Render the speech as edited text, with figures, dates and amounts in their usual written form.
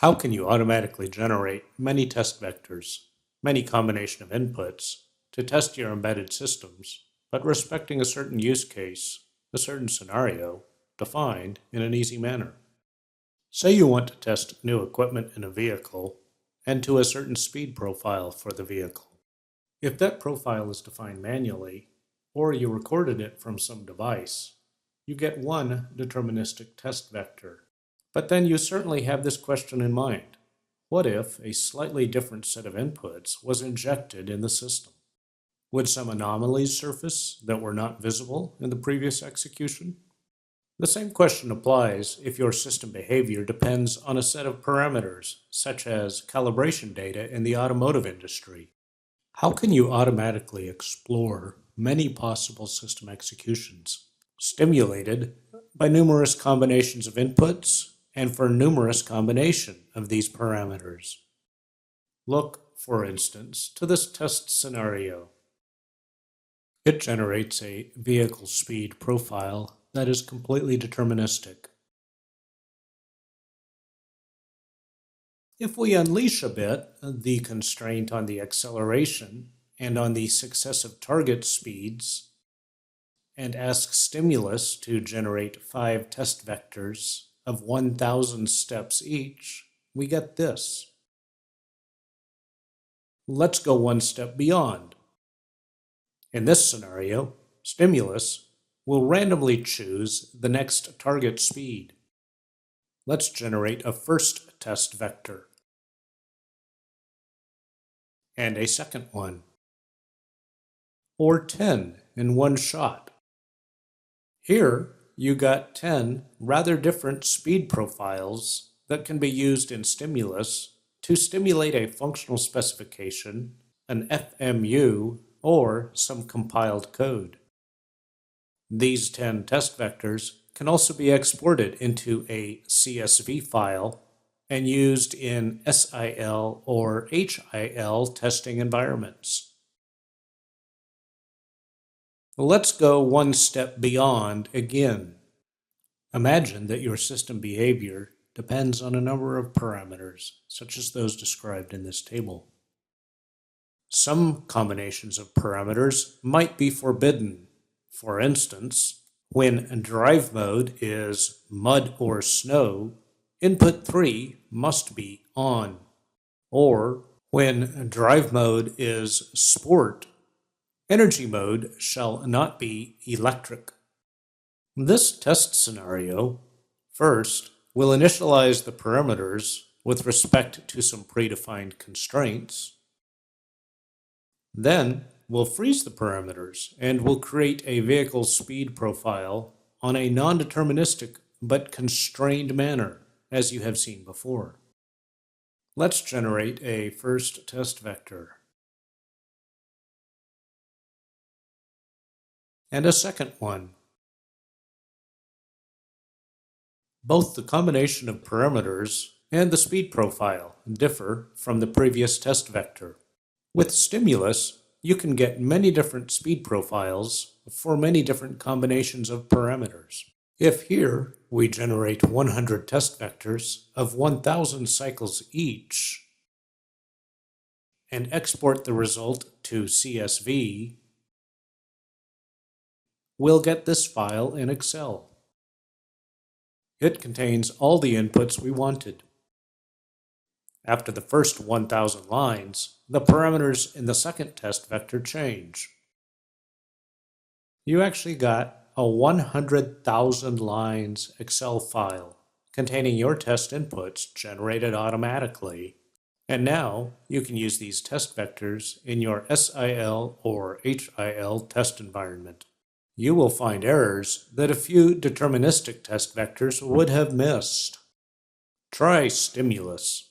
How can you automatically generate many test vectors, many combination of inputs, to test your embedded systems, but respecting a certain use case, a certain scenario, defined in an easy manner? Say you want to test new equipment in a vehicle and to a certain speed profile for the vehicle. If that profile is defined manually, or you recorded it from some device, you get one deterministic test vector. But then you certainly have this question in mind. What if a slightly different set of inputs was injected in the system? Would some anomalies surface that were not visible in the previous execution? The same question applies if your system behavior depends on a set of parameters, such as calibration data in the automotive industry. How can you automatically explore many possible system executions, stimulated by numerous combinations of inputs and for numerous combination of these parameters? Look, for instance, to this test scenario. It generates a vehicle speed profile that is completely deterministic. If we unleash a bit the constraint on the acceleration and on the successive target speeds, and ask stimulus to generate 5 test vectors of 1,000 steps each, we get this. Let's go one step beyond. In this scenario, stimulus will randomly choose the next target speed. Let's generate a first test vector and a second one, or 10 in one shot. Here, you got 10 rather different speed profiles that can be used in stimulus to stimulate a functional specification, an FMU, or some compiled code. These 10 test vectors can also be exported into a CSV file and used in SIL or HIL testing environments. Let's go one step beyond again. Imagine that your system behavior depends on a number of parameters, such as those described in this table. Some combinations of parameters might be forbidden. For instance, when drive mode is mud or snow, input 3 must be on. Or when drive mode is sport, energy mode shall not be electric. This test scenario, first, will initialize the parameters with respect to some predefined constraints. Then, we'll freeze the parameters and we'll create a vehicle speed profile on a non-deterministic but constrained manner, as you have seen before. Let's generate a first test vector and a second one. Both the combination of parameters and the speed profile differ from the previous test vector. With stimulus, you can get many different speed profiles for many different combinations of parameters. If here we generate 100 test vectors of 1,000 cycles each and export the result to CSV, we'll get this file in Excel. It contains all the inputs we wanted. After the first 1,000 lines, the parameters in the second test vector change. You actually got a 100,000 lines Excel file containing your test inputs generated automatically. And now you can use these test vectors in your SIL or HIL test environment. You will find errors that a few deterministic test vectors would have missed. Try stimulus.